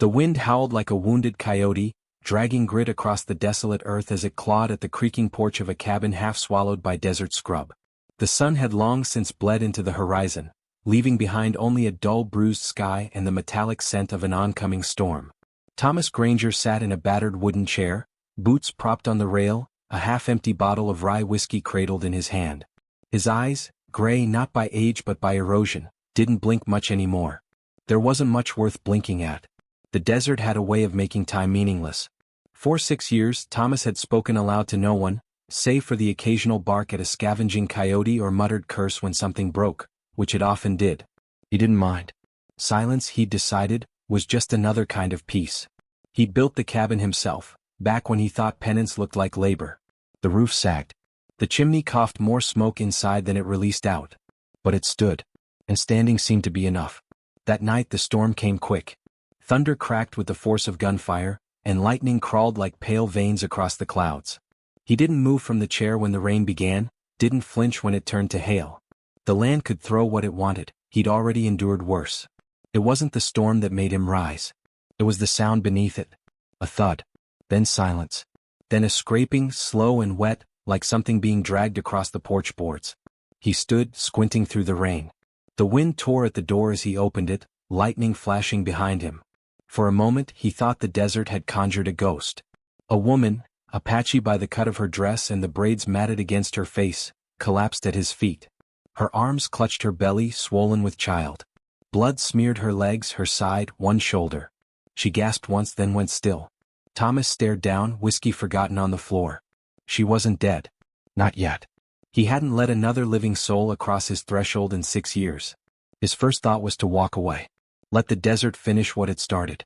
The wind howled like a wounded coyote, dragging grit across the desolate earth as it clawed at the creaking porch of a cabin half swallowed by desert scrub. The sun had long since bled into the horizon, leaving behind only a dull bruised sky and the metallic scent of an oncoming storm. Thomas Granger sat in a battered wooden chair, boots propped on the rail, a half-empty bottle of rye whiskey cradled in his hand. His eyes, gray not by age but by erosion, didn't blink much anymore. There wasn't much worth blinking at. The desert had a way of making time meaningless. For 6 years Thomas had spoken aloud to no one, save for the occasional bark at a scavenging coyote or muttered curse when something broke, which it often did. He didn't mind. Silence, he'd decided, was just another kind of peace. He'd built the cabin himself, back when he thought penance looked like labor. The roof sagged. The chimney coughed more smoke inside than it released out. But it stood. And standing seemed to be enough. That night the storm came quick. Thunder cracked with the force of gunfire, and lightning crawled like pale veins across the clouds. He didn't move from the chair when the rain began, didn't flinch when it turned to hail. The land could throw what it wanted, he'd already endured worse. It wasn't the storm that made him rise. It was the sound beneath it. A thud. Then silence. Then a scraping, slow and wet, like something being dragged across the porch boards. He stood, squinting through the rain. The wind tore at the door as he opened it, lightning flashing behind him. For a moment he thought the desert had conjured a ghost. A woman, Apache by the cut of her dress and the braids matted against her face, collapsed at his feet. Her arms clutched her belly, swollen with child. Blood smeared her legs, her side, one shoulder. She gasped once, then went still. Thomas stared down, whiskey forgotten on the floor. She wasn't dead. Not yet. He hadn't let another living soul across his threshold in 6 years. His first thought was to walk away. Let the desert finish what it started.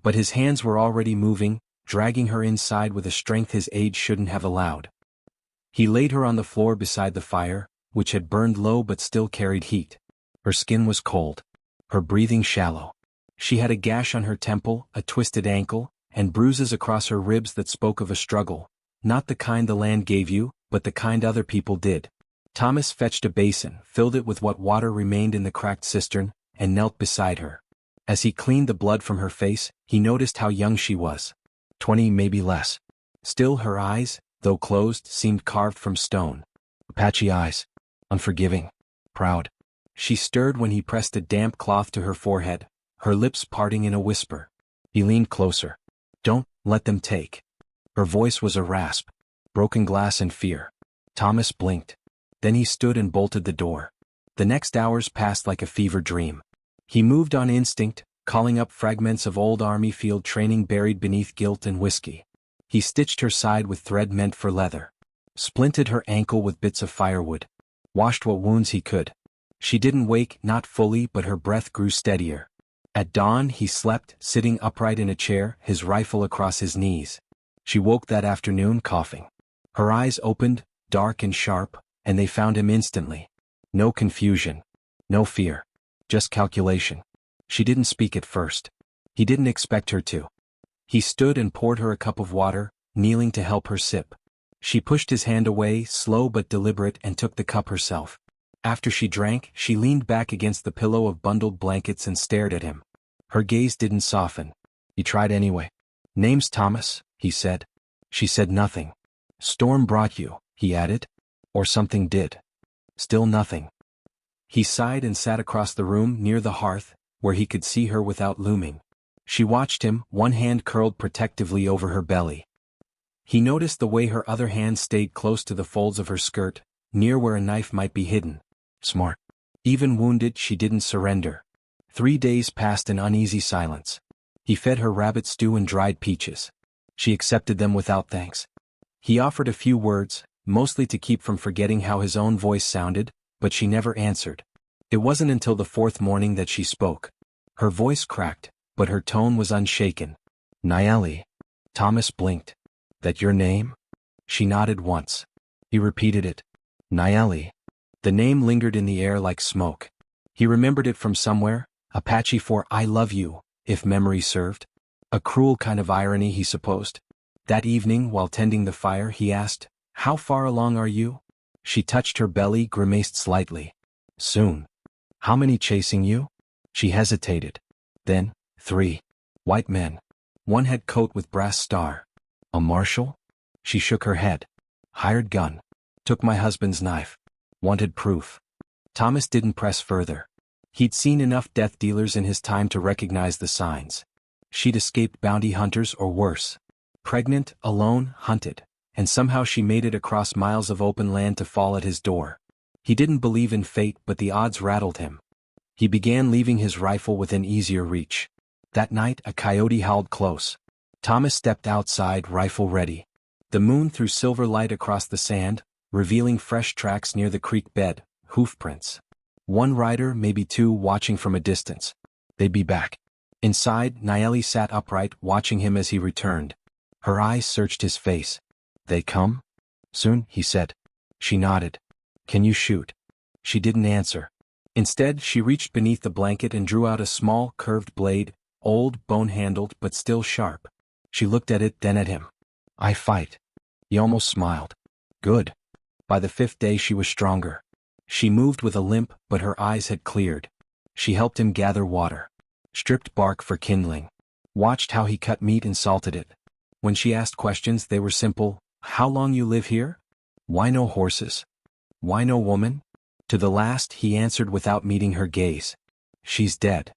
But his hands were already moving, dragging her inside with a strength his age shouldn't have allowed. He laid her on the floor beside the fire, which had burned low but still carried heat. Her skin was cold. Her breathing shallow. She had a gash on her temple, a twisted ankle, and bruises across her ribs that spoke of a struggle. Not the kind the land gave you, but the kind other people did. Thomas fetched a basin, filled it with what water remained in the cracked cistern, and knelt beside her. As he cleaned the blood from her face, he noticed how young she was. 20, maybe less. Still her eyes, though closed, seemed carved from stone. Apache eyes. Unforgiving. Proud. She stirred when he pressed a damp cloth to her forehead, her lips parting in a whisper. He leaned closer. Don't let them take. Her voice was a rasp. Broken glass and fear. Thomas blinked. Then he stood and bolted the door. The next hours passed like a fever dream. He moved on instinct, calling up fragments of old army field training buried beneath guilt and whiskey. He stitched her side with thread meant for leather. Splinted her ankle with bits of firewood. Washed what wounds he could. She didn't wake, not fully, but her breath grew steadier. At dawn he slept, sitting upright in a chair, his rifle across his knees. She woke that afternoon coughing. Her eyes opened, dark and sharp, and they found him instantly. No confusion. No fear. Just calculation. She didn't speak at first. He didn't expect her to. He stood and poured her a cup of water, kneeling to help her sip. She pushed his hand away, slow but deliberate, and took the cup herself. After she drank, she leaned back against the pillow of bundled blankets and stared at him. Her gaze didn't soften. He tried anyway. Name's Thomas, he said. She said nothing. Storm brought you, he added. Or something did. Still nothing. He sighed and sat across the room near the hearth, where he could see her without looming. She watched him, one hand curled protectively over her belly. He noticed the way her other hand stayed close to the folds of her skirt, near where a knife might be hidden. Smart. Even wounded, she didn't surrender. 3 days passed in uneasy silence. He fed her rabbit stew and dried peaches. She accepted them without thanks. He offered a few words, mostly to keep from forgetting how his own voice sounded, but she never answered. It wasn't until the 4th morning that she spoke. Her voice cracked, but her tone was unshaken. Nayeli. Thomas blinked. That your name? She nodded once. He repeated it. Nayeli. The name lingered in the air like smoke. He remembered it from somewhere, Apache for I love you, if memory served. A cruel kind of irony, he supposed. That evening, while tending the fire, he asked, How far along are you? She touched her belly, grimaced slightly. Soon. How many chasing you? She hesitated. Then, 3. White men. One had coat with brass star. A marshal? She shook her head. Hired gun. Took my husband's knife. Wanted proof. Thomas didn't press further. He'd seen enough death dealers in his time to recognize the signs. She'd escaped bounty hunters or worse. Pregnant, alone, hunted, and somehow she made it across miles of open land to fall at his door. He didn't believe in fate, but the odds rattled him. He began leaving his rifle within easier reach. That night a coyote howled close. Thomas stepped outside, rifle ready. The moon threw silver light across the sand, revealing fresh tracks near the creek bed, hoofprints. One rider, maybe two, watching from a distance. They'd be back. Inside, Nayeli sat upright, watching him as he returned. Her eyes searched his face. They come? Soon, he said. She nodded. Can you shoot? She didn't answer. Instead, she reached beneath the blanket and drew out a small, curved blade, old, bone-handled, but still sharp. She looked at it, then at him. I fight. He almost smiled. Good. By the 5th day she was stronger. She moved with a limp, but her eyes had cleared. She helped him gather water. Stripped bark for kindling. Watched how he cut meat and salted it. When she asked questions, they were simple. How long you live here? Why no horses? Why no woman? To the last, he answered without meeting her gaze. She's dead.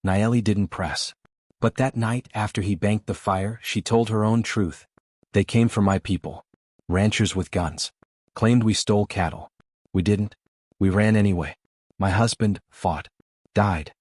Nayeli didn't press. But that night, after he banked the fire, she told her own truth. They came for my people. Ranchers with guns. Claimed we stole cattle. We didn't. We ran anyway. My husband fought. Died.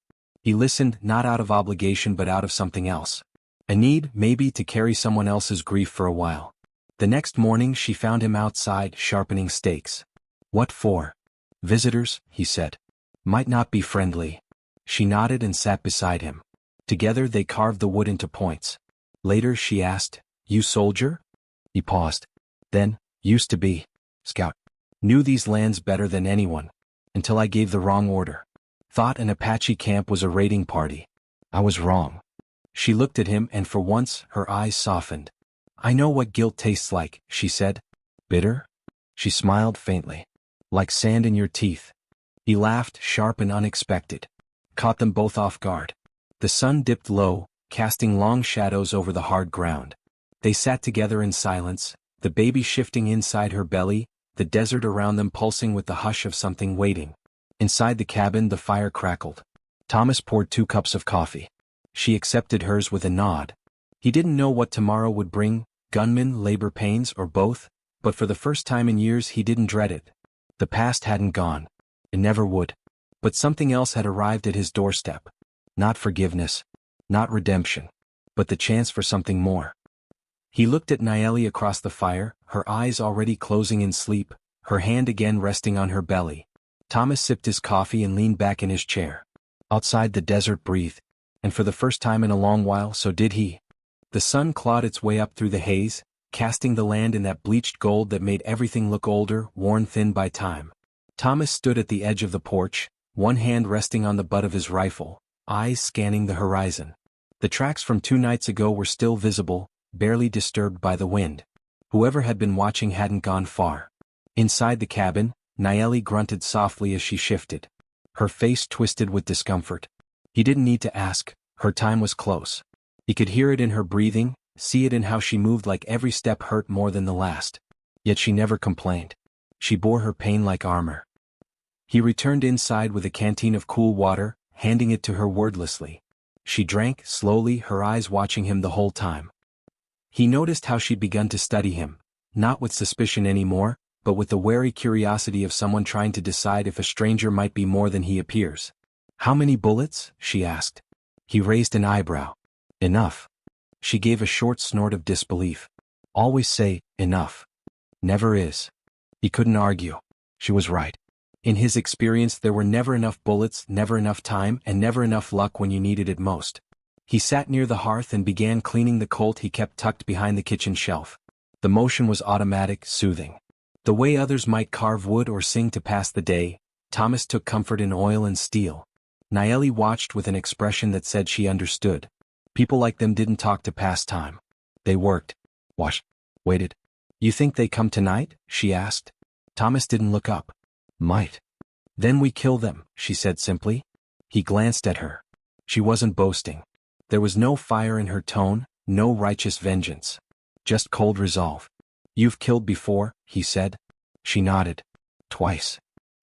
He listened, not out of obligation but out of something else. A need, maybe, to carry someone else's grief for a while. The next morning she found him outside, sharpening stakes. What for? Visitors, he said. Might not be friendly. She nodded and sat beside him. Together they carved the wood into points. Later she asked, You soldier? He paused. Then, used to be. Scout. Knew these lands better than anyone. Until I gave the wrong order. Thought an Apache camp was a raiding party. I was wrong. She looked at him and for once her eyes softened. I know what guilt tastes like, she said. Bitter? She smiled faintly. Like sand in your teeth. He laughed, sharp and unexpected. Caught them both off guard. The sun dipped low, casting long shadows over the hard ground. They sat together in silence, the baby shifting inside her belly, the desert around them pulsing with the hush of something waiting. Inside the cabin the fire crackled. Thomas poured 2 cups of coffee. She accepted hers with a nod. He didn't know what tomorrow would bring, gunmen, labor pains, or both, but for the first time in years he didn't dread it. The past hadn't gone. It never would. But something else had arrived at his doorstep. Not forgiveness. Not redemption. But the chance for something more. He looked at Nayeli across the fire, her eyes already closing in sleep, her hand again resting on her belly. Thomas sipped his coffee and leaned back in his chair. Outside the desert breathed, and for the first time in a long while so did he. The sun clawed its way up through the haze, casting the land in that bleached gold that made everything look older, worn thin by time. Thomas stood at the edge of the porch, one hand resting on the butt of his rifle, eyes scanning the horizon. The tracks from 2 nights ago were still visible, barely disturbed by the wind. Whoever had been watching hadn't gone far. Inside the cabin, Nayeli grunted softly as she shifted. Her face twisted with discomfort. He didn't need to ask, her time was close. He could hear it in her breathing, see it in how she moved like every step hurt more than the last. Yet she never complained. She bore her pain like armor. He returned inside with a canteen of cool water, handing it to her wordlessly. She drank, slowly, her eyes watching him the whole time. He noticed how she'd begun to study him, not with suspicion anymore, but with the wary curiosity of someone trying to decide if a stranger might be more than he appears. How many bullets? She asked. He raised an eyebrow. Enough. She gave a short snort of disbelief. Always say, enough. Never is. He couldn't argue. She was right. In his experience there were never enough bullets, never enough time, and never enough luck when you needed it most. He sat near the hearth and began cleaning the Colt he kept tucked behind the kitchen shelf. The motion was automatic, soothing. The way others might carve wood or sing to pass the day, Thomas took comfort in oil and steel. Nayeli watched with an expression that said she understood. People like them didn't talk to pass time. They worked. Washed. Waited. You think they come tonight? She asked. Thomas didn't look up. Might. Then we kill them, she said simply. He glanced at her. She wasn't boasting. There was no fire in her tone, no righteous vengeance. Just cold resolve. "You've killed before," he said. She nodded. "Twice."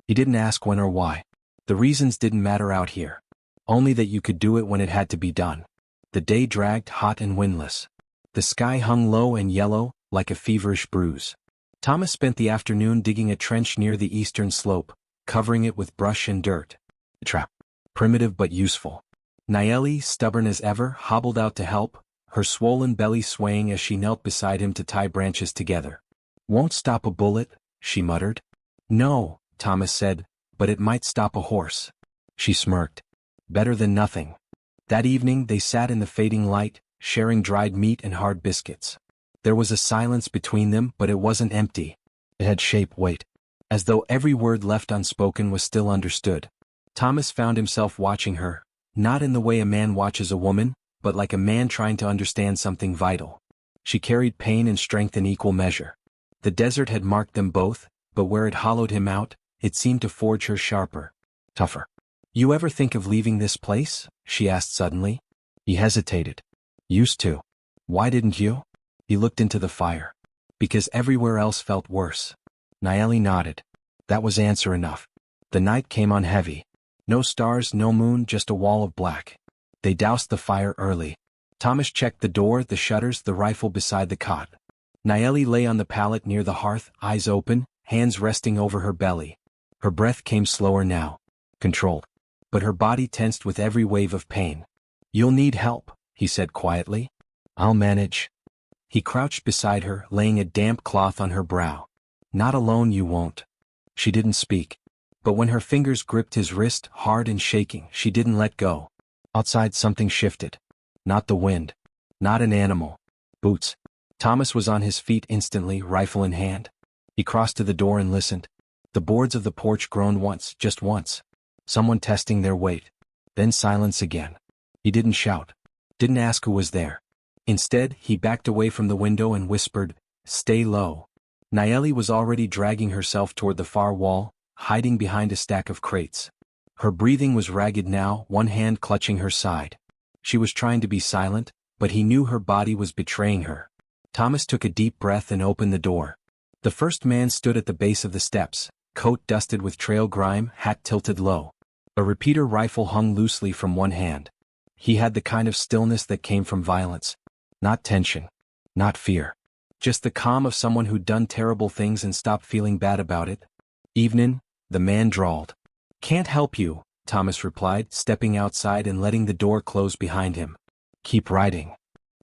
He didn't ask when or why. The reasons didn't matter out here. Only that you could do it when it had to be done. The day dragged hot and windless. The sky hung low and yellow, like a feverish bruise. Thomas spent the afternoon digging a trench near the eastern slope, covering it with brush and dirt. A trap. Primitive but useful. Nayeli, stubborn as ever, hobbled out to help, her swollen belly swaying as she knelt beside him to tie branches together. "Won't stop a bullet," she muttered. "No," Thomas said, "but it might stop a horse." She smirked. "Better than nothing." That evening they sat in the fading light, sharing dried meat and hard biscuits. There was a silence between them, but it wasn't empty. It had shape, weight. As though every word left unspoken was still understood. Thomas found himself watching her, not in the way a man watches a woman, but like a man trying to understand something vital. She carried pain and strength in equal measure. The desert had marked them both, but where it hollowed him out, it seemed to forge her sharper, tougher. "You ever think of leaving this place?" she asked suddenly. He hesitated. "Used to. Why didn't you?" He looked into the fire. "Because everywhere else felt worse." Nayeli nodded. That was answer enough. The night came on heavy. No stars, no moon, just a wall of black. They doused the fire early. Thomas checked the door, the shutters, the rifle beside the cot. Nayeli lay on the pallet near the hearth, eyes open, hands resting over her belly. Her breath came slower now. Controlled. But her body tensed with every wave of pain. "You'll need help," he said quietly. "I'll manage." He crouched beside her, laying a damp cloth on her brow. "Not alone, you won't." She didn't speak. But when her fingers gripped his wrist, hard and shaking, she didn't let go. Outside something shifted. Not the wind. Not an animal. Boots. Thomas was on his feet instantly, rifle in hand. He crossed to the door and listened. The boards of the porch groaned once, just once. Someone testing their weight. Then silence again. He didn't shout. Didn't ask who was there. Instead, he backed away from the window and whispered, "Stay low." Nayeli was already dragging herself toward the far wall, hiding behind a stack of crates. Her breathing was ragged now, one hand clutching her side. She was trying to be silent, but he knew her body was betraying her. Thomas took a deep breath and opened the door. The first man stood at the base of the steps, coat dusted with trail grime, hat tilted low. A repeater rifle hung loosely from one hand. He had the kind of stillness that came from violence. Not tension. Not fear. Just the calm of someone who'd done terrible things and stopped feeling bad about it. "Evenin'," the man drawled. "Can't help you," Thomas replied, stepping outside and letting the door close behind him. "Keep riding."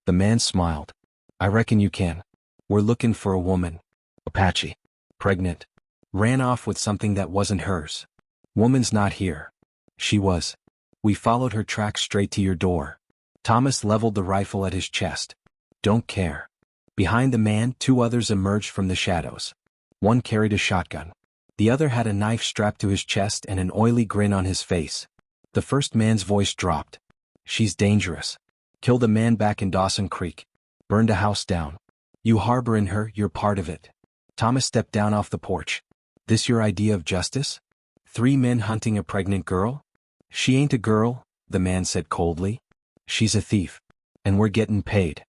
The man smiled. "I reckon you can. We're looking for a woman. Apache. Pregnant. Ran off with something that wasn't hers. Woman's not here." She was. "We followed her tracks straight to your door." Thomas leveled the rifle at his chest. "Don't care." Behind the man, two others emerged from the shadows. One carried a shotgun. The other had a knife strapped to his chest and an oily grin on his face. The first man's voice dropped. "She's dangerous. Killed a man back in Dawson Creek. Burned a house down. You harbor in her, you're part of it." Thomas stepped down off the porch. "This your idea of justice? 3 men hunting a pregnant girl?" "She ain't a girl," the man said coldly. "She's a thief. And we're getting paid."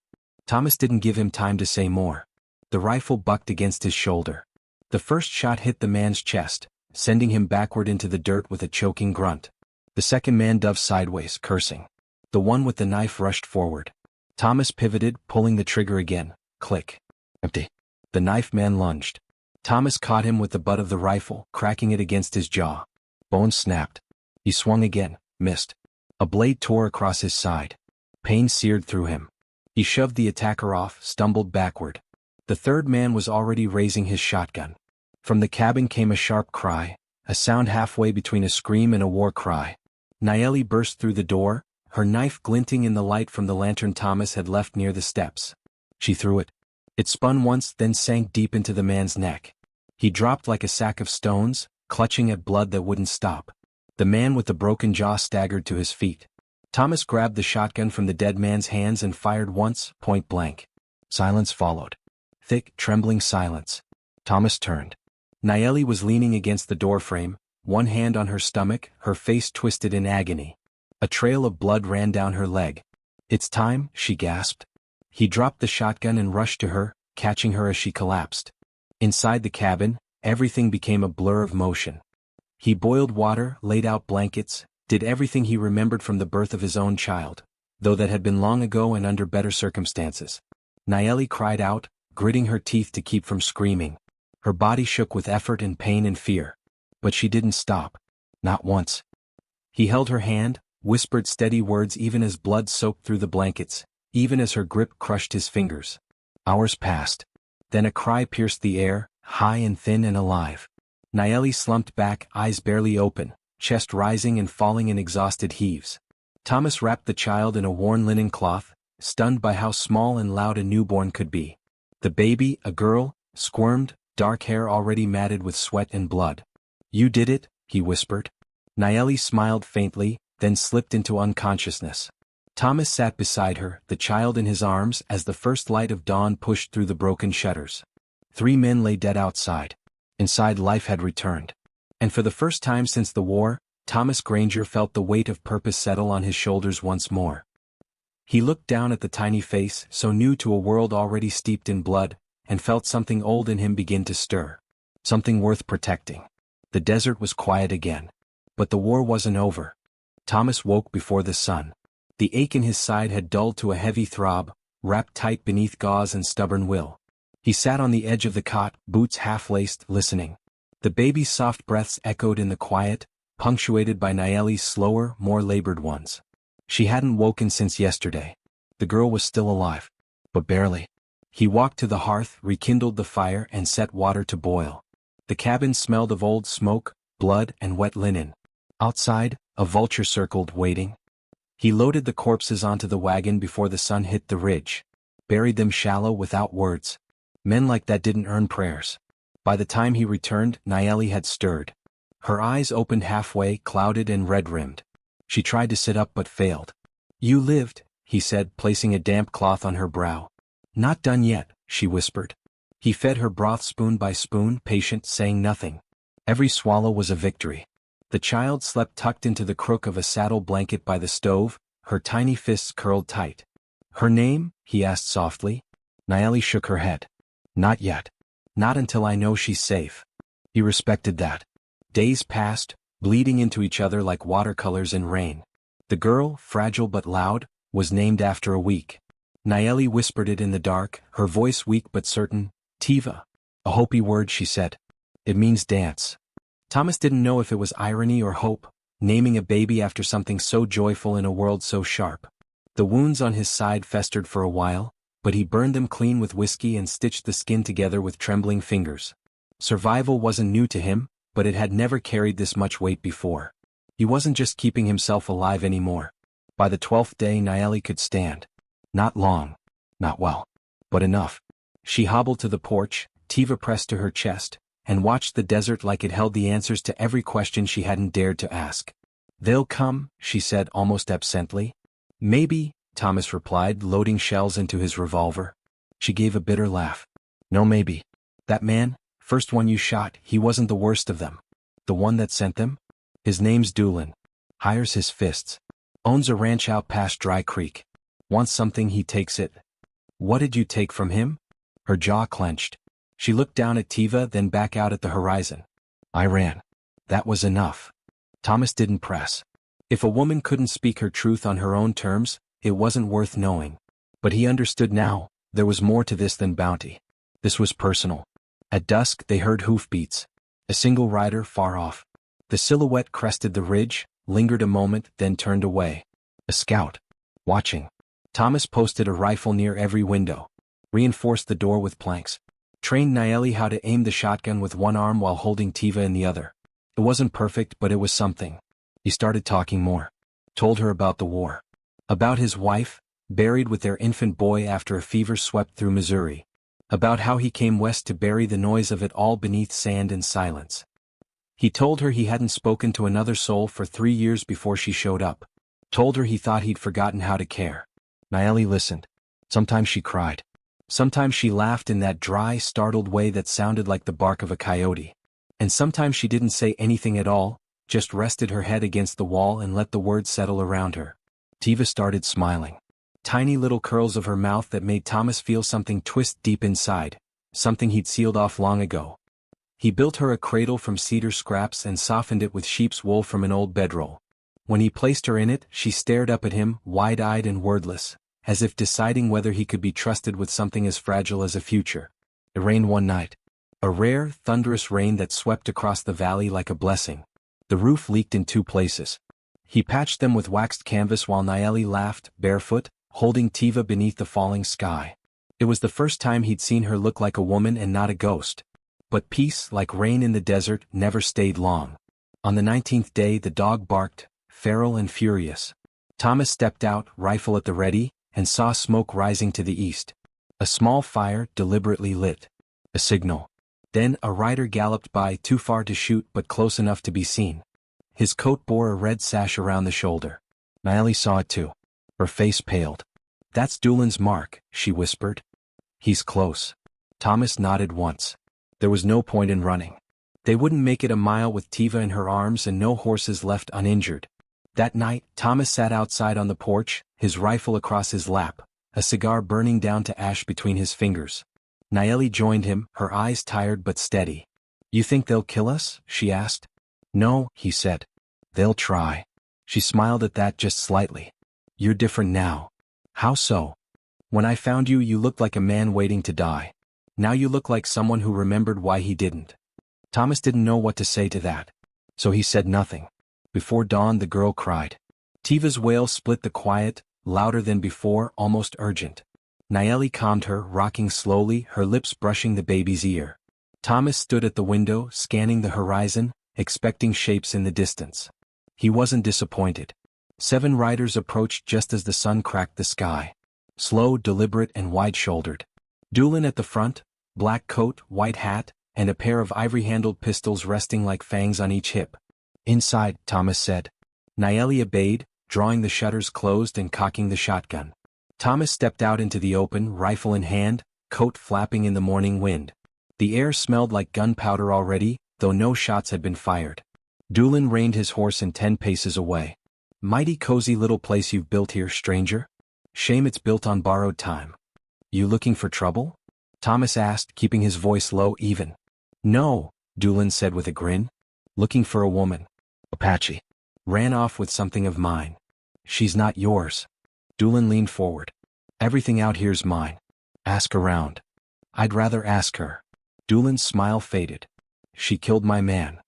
Thomas didn't give him time to say more. The rifle bucked against his shoulder. The first shot hit the man's chest, sending him backward into the dirt with a choking grunt. The second man dove sideways, cursing. The one with the knife rushed forward. Thomas pivoted, pulling the trigger again. Click. Empty. The knife man lunged. Thomas caught him with the butt of the rifle, cracking it against his jaw. Bones snapped. He swung again, missed. A blade tore across his side. Pain seared through him. He shoved the attacker off, stumbled backward. The third man was already raising his shotgun. From the cabin came a sharp cry, a sound halfway between a scream and a war cry. Nayeli burst through the door, her knife glinting in the light from the lantern Thomas had left near the steps. She threw it. It spun once, then sank deep into the man's neck. He dropped like a sack of stones, clutching at blood that wouldn't stop. The man with the broken jaw staggered to his feet. Thomas grabbed the shotgun from the dead man's hands and fired once, point blank. Silence followed. Thick, trembling silence. Thomas turned. Nayeli was leaning against the doorframe, one hand on her stomach, her face twisted in agony. A trail of blood ran down her leg. "It's time," she gasped. He dropped the shotgun and rushed to her, catching her as she collapsed. Inside the cabin, everything became a blur of motion. He boiled water, laid out blankets, did everything he remembered from the birth of his own child, though that had been long ago and under better circumstances. Nayeli cried out, gritting her teeth to keep from screaming. Her body shook with effort and pain and fear. But she didn't stop. Not once. He held her hand, whispered steady words even as blood soaked through the blankets, even as her grip crushed his fingers. Hours passed. Then a cry pierced the air, high and thin and alive. Nayeli slumped back, eyes barely open, chest rising and falling in exhausted heaves. Thomas wrapped the child in a worn linen cloth, stunned by how small and loud a newborn could be. The baby, a girl, squirmed, dark hair already matted with sweat and blood. "You did it," he whispered. Nayeli smiled faintly, then slipped into unconsciousness. Thomas sat beside her, the child in his arms, as the first light of dawn pushed through the broken shutters. 3 men lay dead outside. Inside, life had returned. And for the first time since the war, Thomas Granger felt the weight of purpose settle on his shoulders once more. He looked down at the tiny face, so new to a world already steeped in blood, and felt something old in him begin to stir. Something worth protecting. The desert was quiet again. But the war wasn't over. Thomas woke before the sun. The ache in his side had dulled to a heavy throb, wrapped tight beneath gauze and stubborn will. He sat on the edge of the cot, boots half-laced, listening. The baby's soft breaths echoed in the quiet, punctuated by Nayeli's slower, more labored ones. She hadn't woken since yesterday. The girl was still alive. But barely. He walked to the hearth, rekindled the fire and set water to boil. The cabin smelled of old smoke, blood and wet linen. Outside, a vulture circled, waiting. He loaded the corpses onto the wagon before the sun hit the ridge. Buried them shallow without words. Men like that didn't earn prayers. By the time he returned, Nayeli had stirred. Her eyes opened halfway, clouded and red-rimmed. She tried to sit up but failed. "You lived," he said, placing a damp cloth on her brow. "Not done yet," she whispered. He fed her broth spoon by spoon, patient, saying nothing. Every swallow was a victory. The child slept tucked into the crook of a saddle blanket by the stove, her tiny fists curled tight. "Her name?" he asked softly. Nayeli shook her head. "Not yet. Not until I know she's safe." He respected that. Days passed, bleeding into each other like watercolors in rain. The girl, fragile but loud, was named after a week. Nayeli whispered it in the dark, her voice weak but certain. "Tiva." A Hopi word, she said. "It means dance." Thomas didn't know if it was irony or hope, naming a baby after something so joyful in a world so sharp. The wounds on his side festered for a while, but he burned them clean with whiskey and stitched the skin together with trembling fingers. Survival wasn't new to him, but it had never carried this much weight before. He wasn't just keeping himself alive anymore. By the 12th day, Nayeli could stand. Not long. Not well. But enough. She hobbled to the porch, Tiva pressed to her chest, and watched the desert like it held the answers to every question she hadn't dared to ask. "They'll come," she said almost absently. "Maybe," Thomas replied, loading shells into his revolver. She gave a bitter laugh. "No maybe. That man, first one you shot, he wasn't the worst of them. The one that sent them? His name's Doolin. Hires his fists. Owns a ranch out past Dry Creek. Wants something, he takes it." "What did you take from him?" Her jaw clenched. She looked down at Tiva, then back out at the horizon. "I ran. That was enough." Thomas didn't press. If a woman couldn't speak her truth on her own terms, it wasn't worth knowing. But he understood now, there was more to this than bounty. This was personal. At dusk they heard hoofbeats. A single rider far off. The silhouette crested the ridge, lingered a moment, then turned away. A scout. Watching. Thomas posted a rifle near every window. Reinforced the door with planks. Trained Nayeli how to aim the shotgun with one arm while holding Tiva in the other. It wasn't perfect, but it was something. He started talking more. Told her about the war. About his wife, buried with their infant boy after a fever swept through Missouri. About how he came west to bury the noise of it all beneath sand and silence. He told her he hadn't spoken to another soul for 3 years before she showed up. Told her he thought he'd forgotten how to care. Nayeli listened. Sometimes she cried. Sometimes she laughed in that dry, startled way that sounded like the bark of a coyote. And sometimes she didn't say anything at all, just rested her head against the wall and let the words settle around her. Tiva started smiling. tiny little curls of her mouth that made Thomas feel something twist deep inside, something he'd sealed off long ago. He built her a cradle from cedar scraps and softened it with sheep's wool from an old bedroll. When he placed her in it, she stared up at him, wide-eyed and wordless, as if deciding whether he could be trusted with something as fragile as a future. It rained one night. A rare, thunderous rain that swept across the valley like a blessing. The roof leaked in 2 places. He patched them with waxed canvas while Nayeli laughed, barefoot, holding Tiva beneath the falling sky. It was the first time he'd seen her look like a woman and not a ghost. But peace, like rain in the desert, never stayed long. On the 19th day the dog barked, feral and furious. Thomas stepped out, rifle at the ready, and saw smoke rising to the east. A small fire, deliberately lit. A signal. Then a rider galloped by, too far to shoot but close enough to be seen. His coat bore a red sash around the shoulder. Nayeli saw it too. Her face paled. "That's Doolin's mark," she whispered. "He's close." Thomas nodded once. There was no point in running. They wouldn't make it a mile with Tiva in her arms and no horses left uninjured. That night, Thomas sat outside on the porch, his rifle across his lap, a cigar burning down to ash between his fingers. Nayeli joined him, her eyes tired but steady. "You think they'll kill us?" she asked. "No," he said. "They'll try." She smiled at that just slightly. "You're different now." "How so?" "When I found you, you looked like a man waiting to die. Now you look like someone who remembered why he didn't." Thomas didn't know what to say to that. So he said nothing. Before dawn the girl cried. Tiva's wail split the quiet, louder than before, almost urgent. Nayeli calmed her, rocking slowly, her lips brushing the baby's ear. Thomas stood at the window, scanning the horizon, expecting shapes in the distance. He wasn't disappointed. 7 riders approached just as the sun cracked the sky. Slow, deliberate, and wide-shouldered. Doolin at the front, black coat, white hat, and a pair of ivory-handled pistols resting like fangs on each hip. "Inside," Thomas said. Nayeli obeyed, drawing the shutters closed and cocking the shotgun. Thomas stepped out into the open, rifle in hand, coat flapping in the morning wind. The air smelled like gunpowder already, though no shots had been fired. Doolin reined his horse in 10 paces away. "Mighty cozy little place you've built here, stranger. Shame it's built on borrowed time." "You looking for trouble?" Thomas asked, keeping his voice low even. "No," Doolin said with a grin. "Looking for a woman. Apache. Ran off with something of mine." "She's not yours." Doolin leaned forward. "Everything out here's mine. Ask around." "I'd rather ask her." Doolin's smile faded. "She killed my man.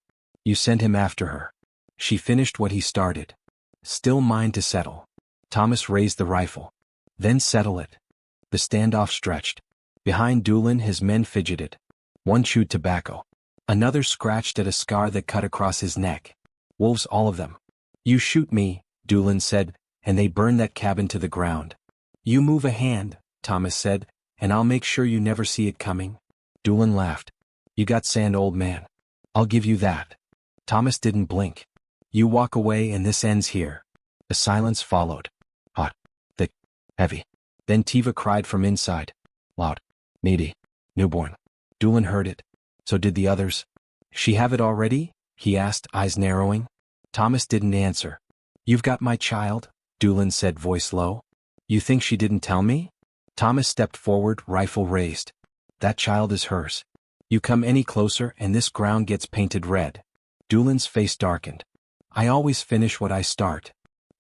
You sent him after her. She finished what he started. Still mine to settle." Thomas raised the rifle. "Then settle it." The standoff stretched. Behind Doolin his men fidgeted. One chewed tobacco. Another scratched at a scar that cut across his neck. "Wolves, all of them." "You shoot me," Doolin said, "and they burn that cabin to the ground." "You move a hand," Thomas said, "and I'll make sure you never see it coming." Doolin laughed. "You got sand, old man. I'll give you that." Thomas didn't blink. "You walk away and this ends here." A silence followed. Hot. Thick. Heavy. Then Tiva cried from inside. Loud. "Needy. Newborn." Doolin heard it. So did the others. "She have it already?" he asked, eyes narrowing. Thomas didn't answer. "You've got my child," Doolin said, voice low. "You think she didn't tell me?" Thomas stepped forward, rifle raised. "That child is hers. You come any closer and this ground gets painted red." Doolin's face darkened. "I always finish what I start.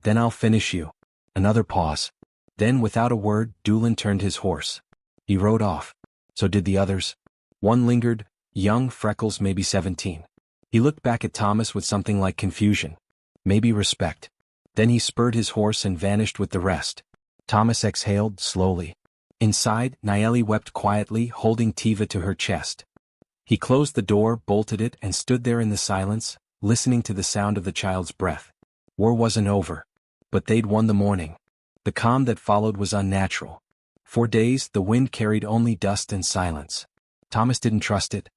Then I'll finish you." Another pause. Then without a word, Doolin turned his horse. He rode off. So did the others. One lingered, young, freckles, maybe 17. He looked back at Thomas with something like confusion. Maybe respect. Then he spurred his horse and vanished with the rest. Thomas exhaled, slowly. Inside, Nayeli wept quietly, holding Tiva to her chest. He closed the door, bolted it, and stood there in the silence, listening to the sound of the child's breath. War wasn't over. But they'd won the morning. The calm that followed was unnatural. For days, the wind carried only dust and silence. Thomas didn't trust it.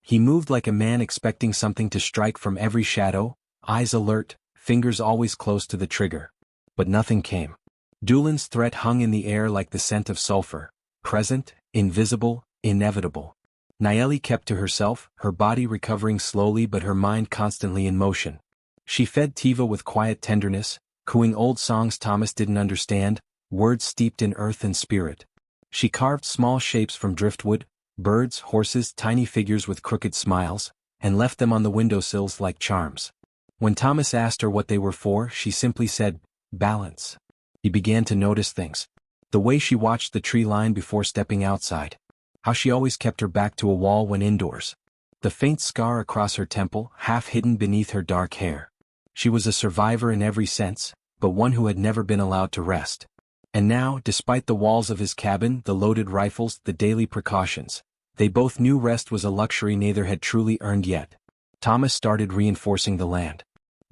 He moved like a man expecting something to strike from every shadow, eyes alert, fingers always close to the trigger. But nothing came. Doolin's threat hung in the air like the scent of sulfur, present, invisible, inevitable. Nayeli kept to herself, her body recovering slowly but her mind constantly in motion. She fed Tiva with quiet tenderness, cooing old songs Thomas didn't understand, words steeped in earth and spirit. She carved small shapes from driftwood, birds, horses, tiny figures with crooked smiles, and left them on the windowsills like charms. When Thomas asked her what they were for, she simply said, balance. He began to notice things. The way she watched the tree line before stepping outside. How she always kept her back to a wall when indoors. The faint scar across her temple, half hidden beneath her dark hair. She was a survivor in every sense, but one who had never been allowed to rest. And now, despite the walls of his cabin, the loaded rifles, the daily precautions, they both knew rest was a luxury neither had truly earned yet. Thomas started reinforcing the land.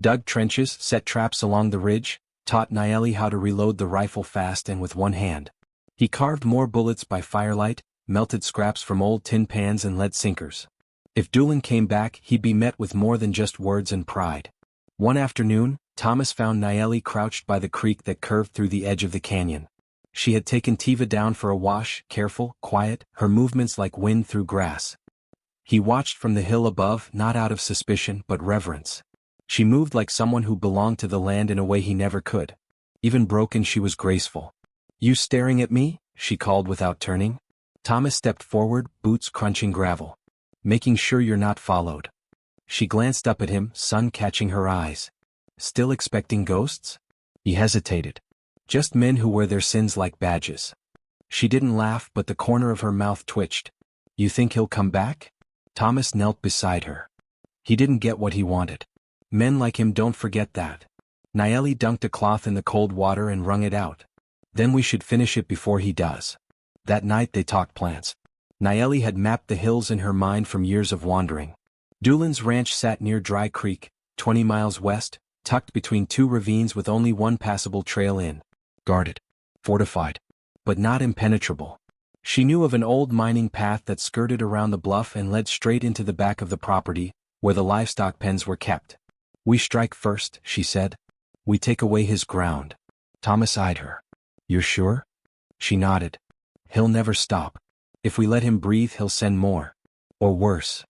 Dug trenches, set traps along the ridge, taught Nayeli how to reload the rifle fast and with one hand. He carved more bullets by firelight, melted scraps from old tin pans and lead sinkers. If Doolin came back, he'd be met with more than just words and pride. One afternoon, Thomas found Nayeli crouched by the creek that curved through the edge of the canyon. She had taken Tiva down for a wash, careful, quiet, her movements like wind through grass. He watched from the hill above, not out of suspicion but reverence. She moved like someone who belonged to the land in a way he never could. Even broken, she was graceful. "You staring at me?" she called without turning. Thomas stepped forward, boots crunching gravel. "Making sure you're not followed." She glanced up at him, sun catching her eyes. "Still expecting ghosts?" He hesitated. "Just men who wear their sins like badges." She didn't laugh, but the corner of her mouth twitched. "You think he'll come back?" Thomas knelt beside her. He didn't get what he wanted. Men like him don't forget that. Nayeli dunked a cloth in the cold water and wrung it out. "Then we should finish it before he does." That night they talked plans. Nayeli had mapped the hills in her mind from years of wandering. Doolin's ranch sat near Dry Creek, 20 miles west, tucked between two ravines with only one passable trail in. Guarded. Fortified. But not impenetrable. She knew of an old mining path that skirted around the bluff and led straight into the back of the property, where the livestock pens were kept. "We strike first," she said. "We take away his ground." Thomas eyed her. "You're sure?" She nodded. "He'll never stop. If we let him breathe, he'll send more. Or worse."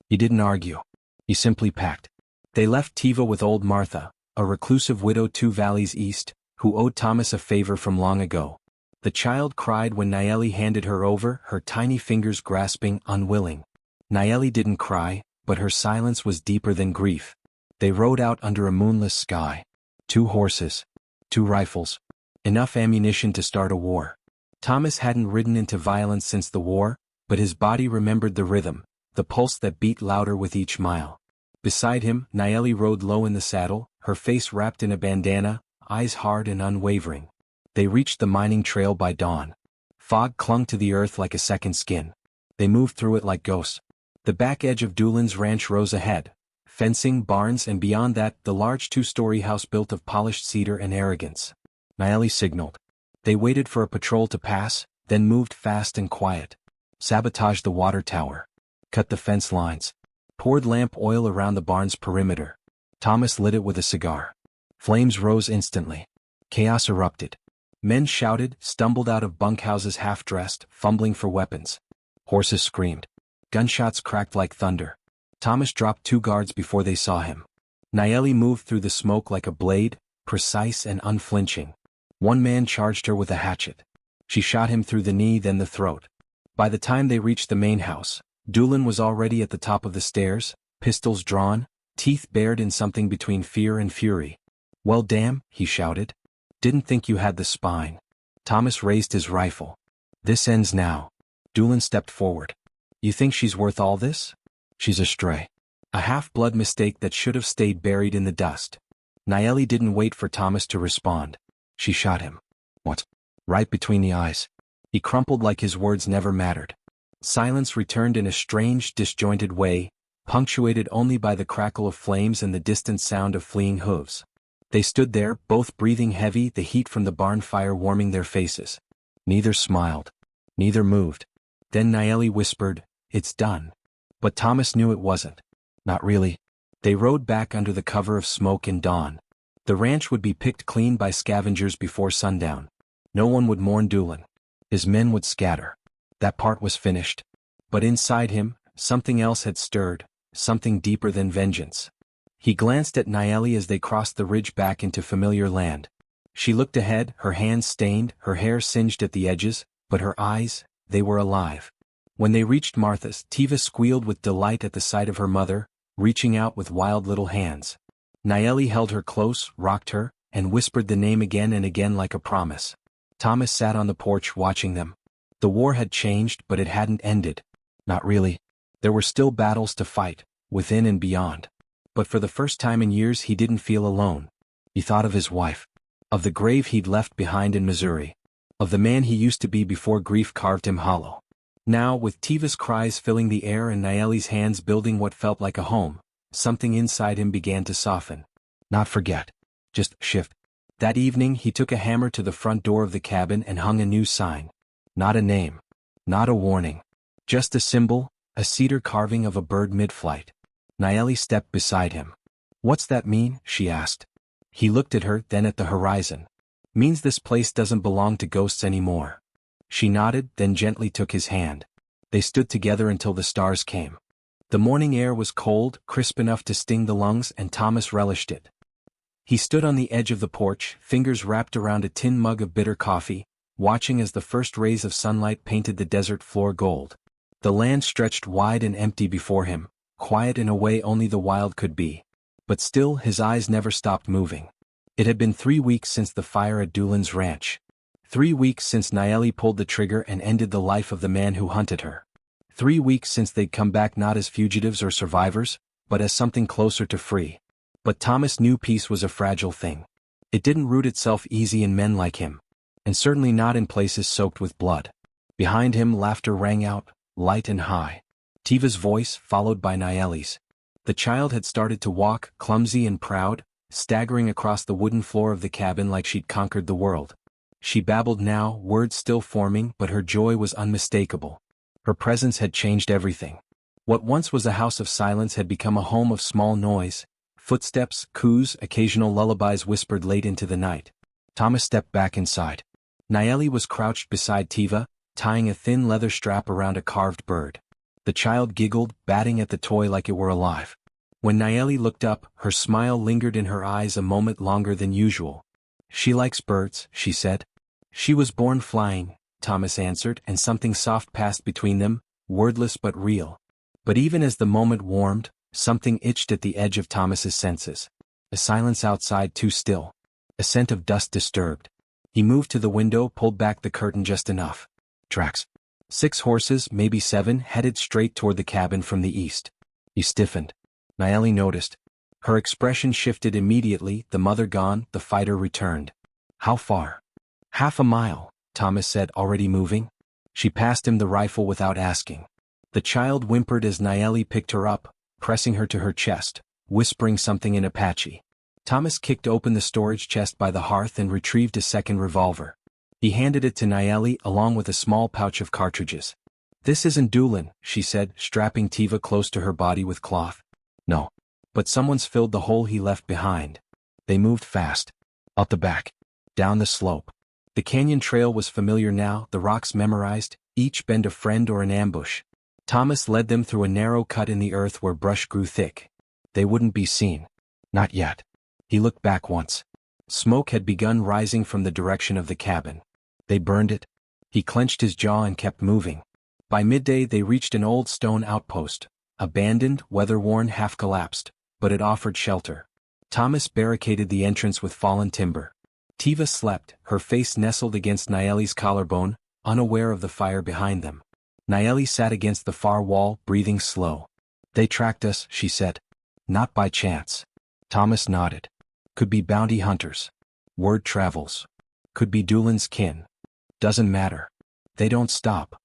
He didn't argue. He simply packed. They left Tiva with old Martha, a reclusive widow 2 valleys east, who owed Thomas a favor from long ago. The child cried when Nayeli handed her over, her tiny fingers grasping, unwilling. Nayeli didn't cry, but her silence was deeper than grief. They rode out under a moonless sky. 2 horses. 2 rifles. Enough ammunition to start a war. Thomas hadn't ridden into violence since the war, but his body remembered the rhythm, the pulse that beat louder with each mile. Beside him, Nayeli rode low in the saddle, her face wrapped in a bandana, eyes hard and unwavering. They reached the mining trail by dawn. Fog clung to the earth like a second skin. They moved through it like ghosts. The back edge of Doolin's ranch rose ahead. Fencing, barns, and beyond that, the large 2-story house built of polished cedar and arrogance. Nayeli signaled. They waited for a patrol to pass, then moved fast and quiet. Sabotaged the water tower. Cut the fence lines. Poured lamp oil around the barn's perimeter. Thomas lit it with a cigar. Flames rose instantly. Chaos erupted. Men shouted, stumbled out of bunkhouses half-dressed, fumbling for weapons. Horses screamed. Gunshots cracked like thunder. Thomas dropped 2 guards before they saw him. Nayeli moved through the smoke like a blade, precise and unflinching. One man charged her with a hatchet. She shot him through the knee, then the throat. By the time they reached the main house, Doolin was already at the top of the stairs, pistols drawn, teeth bared in something between fear and fury. "Well, damn," he shouted. "Didn't think you had the spine." Thomas raised his rifle. "This ends now." Doolin stepped forward. "You think she's worth all this?" "She's a stray. A half-blood mistake that should have stayed buried in the dust." Nayeli didn't wait for Thomas to respond. She shot him. What? Right between the eyes. He crumpled like his words never mattered. Silence returned in a strange, disjointed way, punctuated only by the crackle of flames and the distant sound of fleeing hooves. They stood there, both breathing heavy, the heat from the barn fire warming their faces. Neither smiled. Neither moved. Then Nayeli whispered, "It's done." But Thomas knew it wasn't. Not really. They rode back under the cover of smoke and dawn. The ranch would be picked clean by scavengers before sundown. No one would mourn Doolin. His men would scatter. That part was finished. But inside him, something else had stirred, something deeper than vengeance. He glanced at Nayeli as they crossed the ridge back into familiar land. She looked ahead, her hands stained, her hair singed at the edges, but her eyes, they were alive. When they reached Martha's, Tiva squealed with delight at the sight of her mother, reaching out with wild little hands. Nayeli held her close, rocked her, and whispered the name again and again like a promise. Thomas sat on the porch watching them. The war had changed, but it hadn't ended. Not really. There were still battles to fight, within and beyond. But for the first time in years he didn't feel alone. He thought of his wife. Of the grave he'd left behind in Missouri. Of the man he used to be before grief carved him hollow. Now, with Tiva's cries filling the air and Nayeli's hands building what felt like a home, something inside him began to soften. Not forget. Just shift. That evening he took a hammer to the front door of the cabin and hung a new sign. Not a name. Not a warning. Just a symbol, a cedar carving of a bird mid-flight. Nayeli stepped beside him. "What's that mean?" she asked. He looked at her, then at the horizon. "Means this place doesn't belong to ghosts anymore." She nodded, then gently took his hand. They stood together until the stars came. The morning air was cold, crisp enough to sting the lungs, and Thomas relished it. He stood on the edge of the porch, fingers wrapped around a tin mug of bitter coffee, watching as the first rays of sunlight painted the desert floor gold. The land stretched wide and empty before him, quiet in a way only the wild could be. But still his eyes never stopped moving. It had been 3 weeks since the fire at Doolin's ranch. 3 weeks since Nayeli pulled the trigger and ended the life of the man who hunted her. 3 weeks since they'd come back not as fugitives or survivors, but as something closer to free. But Thomas knew peace was a fragile thing. It didn't root itself easy in men like him. And certainly not in places soaked with blood. Behind him laughter rang out, light and high. Tiva's voice, followed by Nayeli's. The child had started to walk, clumsy and proud, staggering across the wooden floor of the cabin like she'd conquered the world. She babbled now, words still forming, but her joy was unmistakable. Her presence had changed everything. What once was a house of silence had become a home of small noise, footsteps, coos, occasional lullabies whispered late into the night. Thomas stepped back inside. Nayeli was crouched beside Tiva, tying a thin leather strap around a carved bird. The child giggled, batting at the toy like it were alive. When Nayeli looked up, her smile lingered in her eyes a moment longer than usual. "She likes birds," she said. "She was born flying," Thomas answered, and something soft passed between them, wordless but real. But even as the moment warmed, something itched at the edge of Thomas's senses. A silence outside too still. A scent of dust disturbed. He moved to the window, pulled back the curtain just enough. Tracks. 6 horses, maybe 7, headed straight toward the cabin from the east. He stiffened. Nayeli noticed. Her expression shifted immediately, the mother gone, the fighter returned. "How far?" "Half a mile," Thomas said, already moving. She passed him the rifle without asking. The child whimpered as Nayeli picked her up, pressing her to her chest, whispering something in Apache. Thomas kicked open the storage chest by the hearth and retrieved a second revolver. He handed it to Nayeli along with a small pouch of cartridges. "This isn't Doolin," she said, strapping Tiva close to her body with cloth. "No. But someone's filled the hole he left behind." They moved fast. Up the back. Down the slope. The canyon trail was familiar now, the rocks memorized, each bend a friend or an ambush. Thomas led them through a narrow cut in the earth where brush grew thick. They wouldn't be seen. Not yet. He looked back once. Smoke had begun rising from the direction of the cabin. They burned it. He clenched his jaw and kept moving. By midday they reached an old stone outpost, abandoned, weather-worn, half-collapsed, but it offered shelter. Thomas barricaded the entrance with fallen timber. Tiva slept, her face nestled against Nayeli's collarbone, unaware of the fire behind them. Nayeli sat against the far wall, breathing slow. "They tracked us," she said. "Not by chance." Thomas nodded. "Could be bounty hunters. Word travels. Could be Doolin's kin. Doesn't matter. They don't stop."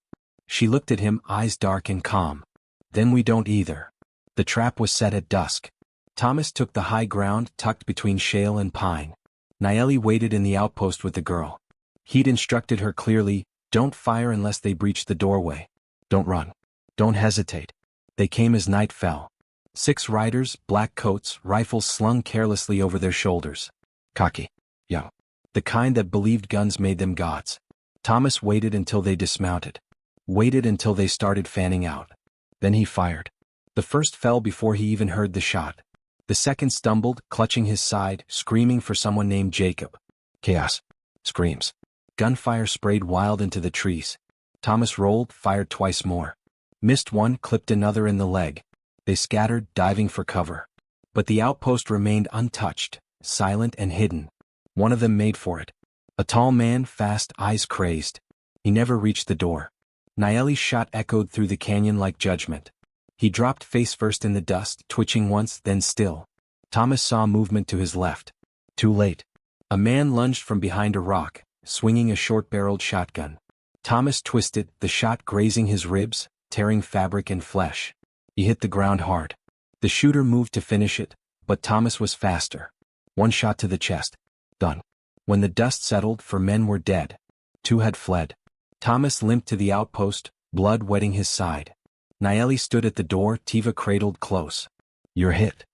She looked at him, eyes dark and calm. "Then we don't either." The trap was set at dusk. Thomas took the high ground, tucked between shale and pine. Nayeli waited in the outpost with the girl. He'd instructed her clearly, "Don't fire unless they breach the doorway. Don't run. Don't hesitate." They came as night fell. 6 riders, black coats, rifles slung carelessly over their shoulders. Cocky. Young. The kind that believed guns made them gods. Thomas waited until they dismounted. Waited until they started fanning out. Then he fired. The first fell before he even heard the shot. The second stumbled, clutching his side, screaming for someone named Jacob. Chaos. Screams. Gunfire sprayed wild into the trees. Thomas rolled, fired twice more. Missed one, clipped another in the leg. They scattered, diving for cover. But the outpost remained untouched, silent and hidden. One of them made for it. A tall man, fast, eyes crazed. He never reached the door. Naeli's shot echoed through the canyon like judgment. He dropped face first in the dust, twitching once, then still. Thomas saw movement to his left. Too late. A man lunged from behind a rock, swinging a short-barreled shotgun. Thomas twisted, the shot grazing his ribs, tearing fabric and flesh. He hit the ground hard. The shooter moved to finish it, but Thomas was faster. One shot to the chest. Done. When the dust settled, 4 men were dead. 2 had fled. Thomas limped to the outpost, blood wetting his side. Naeli stood at the door, Tiva cradled close. "You're hit."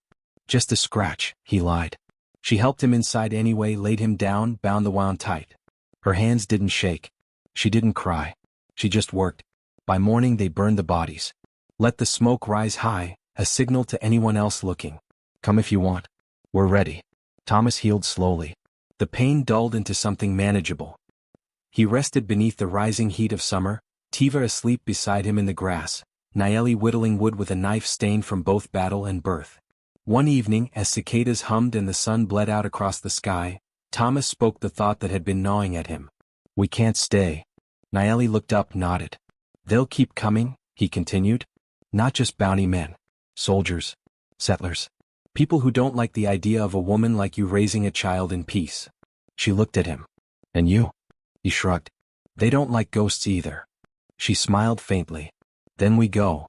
"Just a scratch," he lied. She helped him inside anyway, laid him down, bound the wound tight. Her hands didn't shake. She didn't cry. She just worked. By morning they burned the bodies. Let the smoke rise high, a signal to anyone else looking. "Come if you want. We're ready." Thomas healed slowly. The pain dulled into something manageable. He rested beneath the rising heat of summer, Tiva asleep beside him in the grass, Naeli whittling wood with a knife stained from both battle and birth. One evening, as cicadas hummed and the sun bled out across the sky, Thomas spoke the thought that had been gnawing at him. "We can't stay." Naeli looked up, nodded. "They'll keep coming," he continued. "Not just bounty men. Soldiers. Settlers. People who don't like the idea of a woman like you raising a child in peace." She looked at him. "And you?" He shrugged. "They don't like ghosts either." She smiled faintly. "Then we go."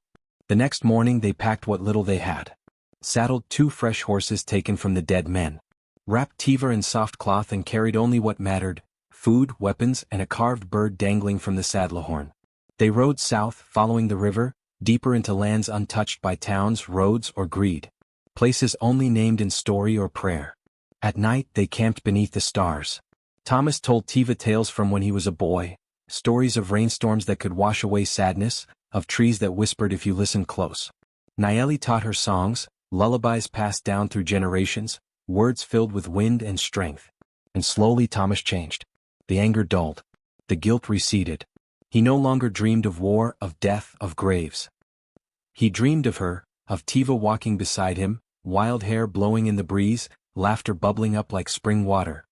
The next morning they packed what little they had. Saddled 2 fresh horses taken from the dead men. Wrapped Tiva in soft cloth and carried only what mattered, food, weapons, and a carved bird dangling from the saddle horn. They rode south, following the river, deeper into lands untouched by towns, roads, or greed. Places only named in story or prayer. At night they camped beneath the stars. Thomas told Tiva tales from when he was a boy, stories of rainstorms that could wash away sadness, of trees that whispered if you listened close. Naeli taught her songs, lullabies passed down through generations, words filled with wind and strength. And slowly Thomas changed. The anger dulled. The guilt receded. He no longer dreamed of war, of death, of graves. He dreamed of her, of Tiva walking beside him, wild hair blowing in the breeze, laughter bubbling up like spring water.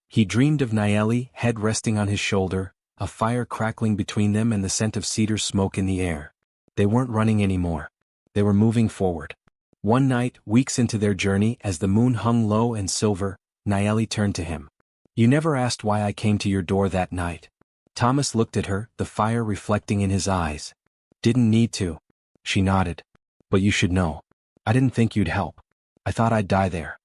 He dreamed of Naeli, head resting on his shoulder, a fire crackling between them and the scent of cedar smoke in the air. They weren't running anymore. They were moving forward. One night, weeks into their journey, as the moon hung low and silver, Naeli turned to him. "You never asked why I came to your door that night." Thomas looked at her, the fire reflecting in his eyes. "Didn't need to." She nodded. "But you should know. I didn't think you'd help. I thought I'd die there.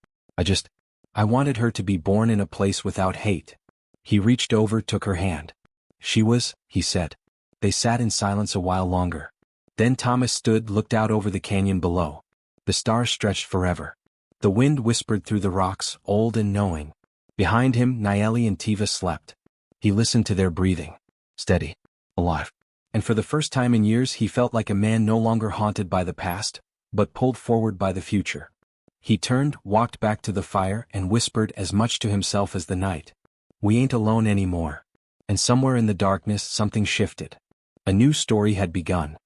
I wanted her to be born in a place without hate." He reached over, took her hand. "She was," he said. They sat in silence a while longer. Then Thomas stood, looked out over the canyon below. The stars stretched forever. The wind whispered through the rocks, old and knowing. Behind him, Naeli and Tiva slept. He listened to their breathing. Steady. Alive. And for the first time in years he felt like a man no longer haunted by the past, but pulled forward by the future. He turned, walked back to the fire, and whispered as much to himself as the night. "We ain't alone anymore." And somewhere in the darkness something shifted. A new story had begun.